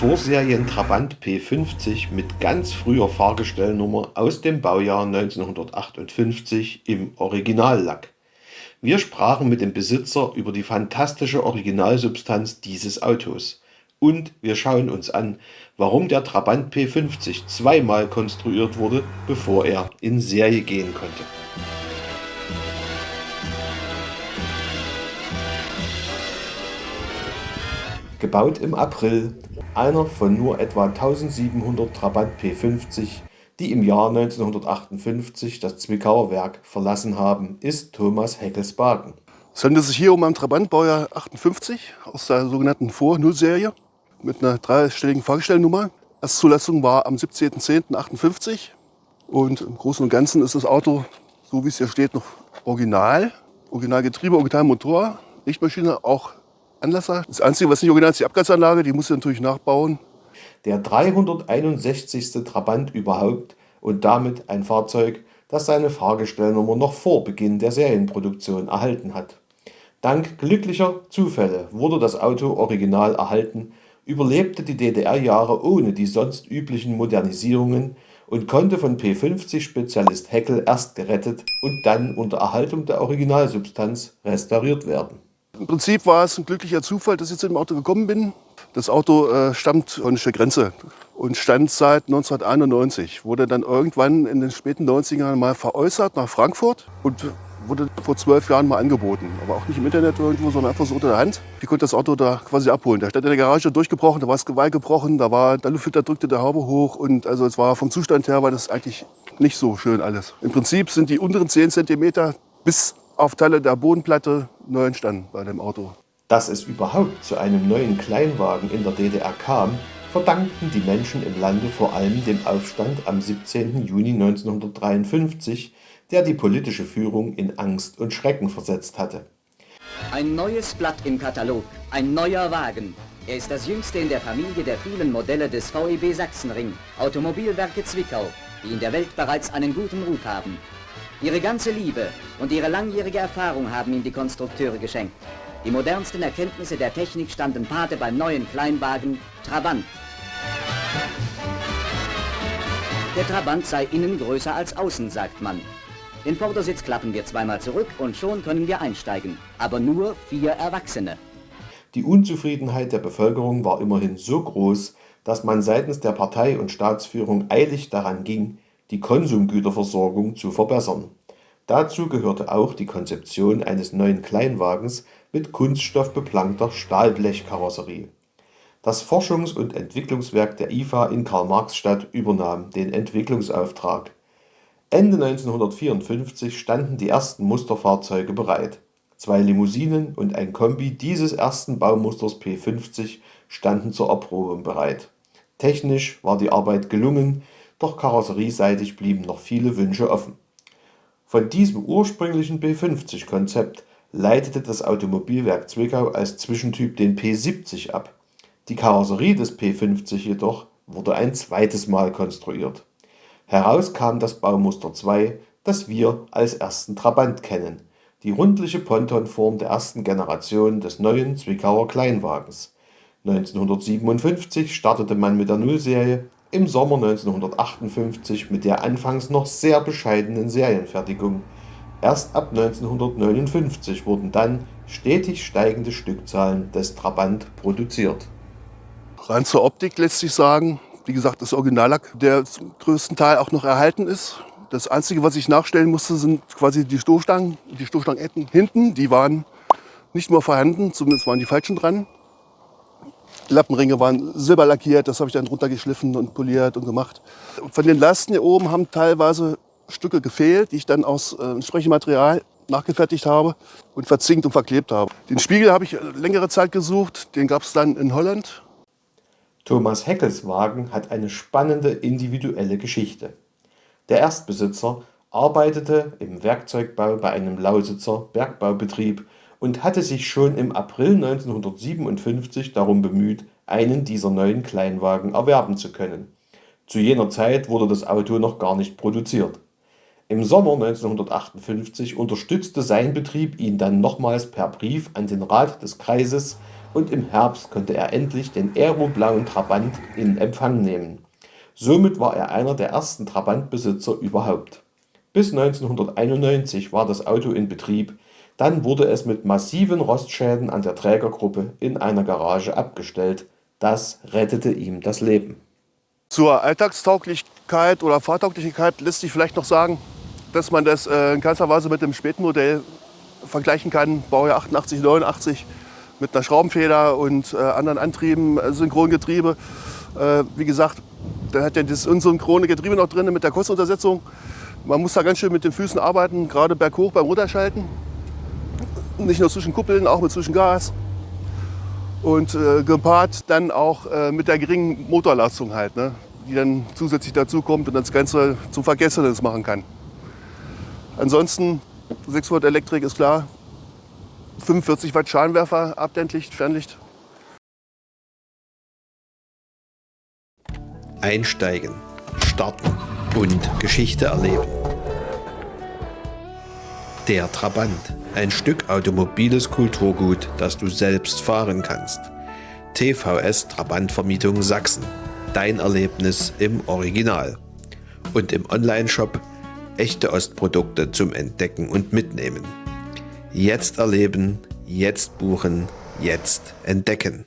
Vorserien-Trabant P50 mit ganz früher Fahrgestellnummer aus dem Baujahr 1958 im Originallack. Wir sprachen mit dem Besitzer über die fantastische Originalsubstanz dieses Autos. Und wir schauen uns an, warum der Trabant P50 zweimal konstruiert wurde, bevor er in Serie gehen konnte. Gebaut im April, einer von nur etwa 1700 Trabant P50, die im Jahr 1958 das Zwickauer Werk verlassen haben, ist Thomas Heckelsbaken. Es handelt sich hier um einen Trabant Baujahr 58 aus der sogenannten Vor-Null-Serie mit einer dreistelligen Fahrgestellnummer. Erstzulassung war am 17.10.58 und im Großen und Ganzen ist das Auto, so wie es hier steht, noch original. Originalgetriebe, Originalmotor, Lichtmaschine, auch Anlasser. Das Einzige, was nicht original ist, die Abgasanlage, die muss ich natürlich nachbauen. Der 361. Trabant überhaupt und damit ein Fahrzeug, das seine Fahrgestellnummer noch vor Beginn der Serienproduktion erhalten hat. Dank glücklicher Zufälle wurde das Auto original erhalten, überlebte die DDR-Jahre ohne die sonst üblichen Modernisierungen und konnte von P50-Spezialist Heckel erst gerettet und dann unter Erhaltung der Originalsubstanz restauriert werden. Im Prinzip war es ein glücklicher Zufall, dass ich zu dem Auto gekommen bin. Das Auto stammt von der Grenze und stand seit 1991. Wurde dann irgendwann in den späten 90ern mal veräußert nach Frankfurt und wurde vor 12 Jahren mal angeboten. Aber auch nicht im Internet irgendwo, sondern einfach so unter der Hand. Ich konnte das Auto da quasi abholen. Der stand in der Garage durchgebrochen, da war das Geweih gebrochen, da war der Luftfilter drückte der Haube hoch. Und also es war vom Zustand her war das eigentlich nicht so schön alles. Im Prinzip sind die unteren 10 cm bis auf Teile der Bodenplatte neu entstanden bei dem Auto. Dass es überhaupt zu einem neuen Kleinwagen in der DDR kam, verdankten die Menschen im Lande vor allem dem Aufstand am 17. Juni 1953, der die politische Führung in Angst und Schrecken versetzt hatte. Ein neues Blatt im Katalog, ein neuer Wagen. Er ist das jüngste in der Familie der vielen Modelle des VEB Sachsenring, Automobilwerke Zwickau, die in der Welt bereits einen guten Ruf haben. Ihre ganze Liebe und ihre langjährige Erfahrung haben ihm die Konstrukteure geschenkt. Die modernsten Erkenntnisse der Technik standen Pate beim neuen Kleinwagen Trabant. Der Trabant sei innen größer als außen, sagt man. Den Vordersitz klappen wir zweimal zurück und schon können wir einsteigen. Aber nur 4 Erwachsene. Die Unzufriedenheit der Bevölkerung war immerhin so groß, dass man seitens der Partei und Staatsführung eilig daran ging, die Konsumgüterversorgung zu verbessern. Dazu gehörte auch die Konzeption eines neuen Kleinwagens mit kunststoffbeplankter Stahlblechkarosserie. Das Forschungs- und Entwicklungswerk der IFA in Karl-Marx-Stadt übernahm den Entwicklungsauftrag. Ende 1954 standen die ersten Musterfahrzeuge bereit. 2 Limousinen und ein Kombi dieses ersten Baumusters P50 standen zur Erprobung bereit. Technisch war die Arbeit gelungen, doch karosserieseitig blieben noch viele Wünsche offen. Von diesem ursprünglichen P50-Konzept leitete das Automobilwerk Zwickau als Zwischentyp den P70 ab. Die Karosserie des P50 jedoch wurde ein zweites Mal konstruiert. Heraus kam das Baumuster 2, das wir als ersten Trabant kennen, die rundliche Pontonform der ersten Generation des neuen Zwickauer Kleinwagens. 1957 startete man mit der Nullserie, im Sommer 1958 mit der anfangs noch sehr bescheidenen Serienfertigung. Erst ab 1959 wurden dann stetig steigende Stückzahlen des Trabant produziert. Rein zur Optik lässt sich sagen, wie gesagt, das Originallack, der zum größten Teil auch noch erhalten ist. Das Einzige, was ich nachstellen musste, sind quasi die Stoßstangen. Die Stoßstangenecken hinten, die waren nicht mehr vorhanden, zumindest waren die falschen dran. Die Lappenringe waren silberlackiert, das habe ich dann runtergeschliffen und poliert und gemacht. Von den Lasten hier oben haben teilweise Stücke gefehlt, die ich dann aus entsprechendem Material nachgefertigt habe und verzinkt und verklebt habe. Den Spiegel habe ich längere Zeit gesucht, den gab es dann in Holland. Thomas Heckels Wagen hat eine spannende individuelle Geschichte. Der Erstbesitzer arbeitete im Werkzeugbau bei einem Lausitzer Bergbaubetrieb und hatte sich schon im April 1957 darum bemüht, einen dieser neuen Kleinwagen erwerben zu können. Zu jener Zeit wurde das Auto noch gar nicht produziert. Im Sommer 1958 unterstützte sein Betrieb ihn dann nochmals per Brief an den Rat des Kreises und im Herbst konnte er endlich den aeroblauen Trabant in Empfang nehmen. Somit war er einer der ersten Trabantbesitzer überhaupt. Bis 1991 war das Auto in Betrieb, dann wurde es mit massiven Rostschäden an der Trägergruppe in einer Garage abgestellt. Das rettete ihm das Leben. Zur Alltagstauglichkeit oder Fahrtauglichkeit lässt sich vielleicht noch sagen, dass man das in keinster Weise mit dem späten Modell vergleichen kann, Baujahr 88, 89, mit einer Schraubenfeder und anderen Antrieben, Synchrongetriebe. Wie gesagt, da hat ja das unsynchrone Getriebe noch drin mit der Kostuntersetzung. Man muss da ganz schön mit den Füßen arbeiten, gerade berghoch beim Runterschalten. Nicht nur zwischen Kuppeln, auch mit zwischen Gas. Und gepaart dann auch mit der geringen Motorleistung halt, ne, die dann zusätzlich dazu kommt und das Ganze zum Vergessenes machen kann. Ansonsten 6 Volt Elektrik ist klar, 45 Watt Scheinwerfer, Abblendlicht, Fernlicht. Einsteigen, starten und Geschichte erleben. Der Trabant, ein Stück automobiles Kulturgut, das du selbst fahren kannst. TVS Trabantvermietung Sachsen, dein Erlebnis im Original. Und im Onlineshop echte Ostprodukte zum Entdecken und Mitnehmen. Jetzt erleben, jetzt buchen, jetzt entdecken.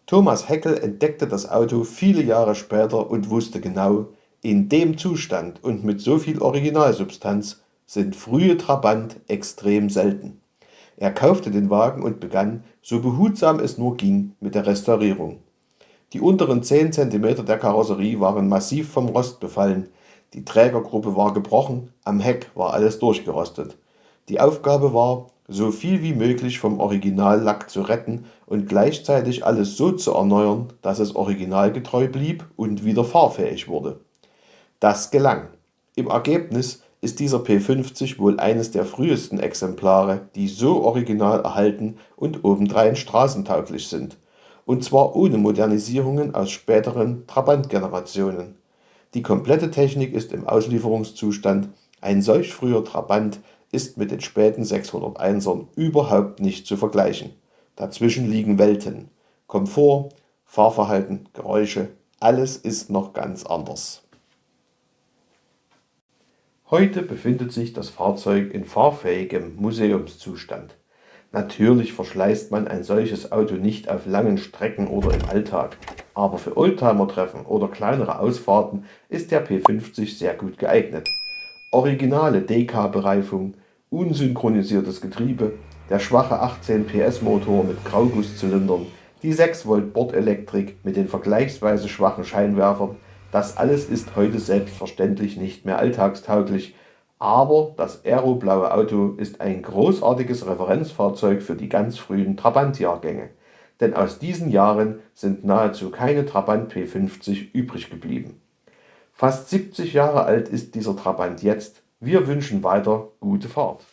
Thomas Heckel entdeckte das Auto viele Jahre später und wusste genau, in dem Zustand und mit so viel Originalsubstanz sind frühe Trabant extrem selten. Er kaufte den Wagen und begann, so behutsam es nur ging, mit der Restaurierung. Die unteren 10 cm der Karosserie waren massiv vom Rost befallen, die Trägergruppe war gebrochen, am Heck war alles durchgerostet. Die Aufgabe war, so viel wie möglich vom Originallack zu retten und gleichzeitig alles so zu erneuern, dass es originalgetreu blieb und wieder fahrfähig wurde. Das gelang. Im Ergebnis ist dieser P50 wohl eines der frühesten Exemplare, die so original erhalten und obendrein straßentauglich sind. Und zwar ohne Modernisierungen aus späteren Trabant-Generationen. Die komplette Technik ist im Auslieferungszustand. Ein solch früher Trabant ist mit den späten 601ern überhaupt nicht zu vergleichen. Dazwischen liegen Welten. Komfort, Fahrverhalten, Geräusche, alles ist noch ganz anders. Heute befindet sich das Fahrzeug in fahrfähigem Museumszustand. Natürlich verschleißt man ein solches Auto nicht auf langen Strecken oder im Alltag, aber für Oldtimer-Treffen oder kleinere Ausfahrten ist der P50 sehr gut geeignet. Originale DK-Bereifung, unsynchronisiertes Getriebe, der schwache 18 PS Motor mit Graugusszylindern, die 6 Volt Bordelektrik mit den vergleichsweise schwachen Scheinwerfern, das alles ist heute selbstverständlich nicht mehr alltagstauglich, aber das aeroblaue Auto ist ein großartiges Referenzfahrzeug für die ganz frühen Trabant-Jahrgänge. Denn aus diesen Jahren sind nahezu keine Trabant P50 übrig geblieben. Fast 70 Jahre alt ist dieser Trabant jetzt. Wir wünschen weiter gute Fahrt.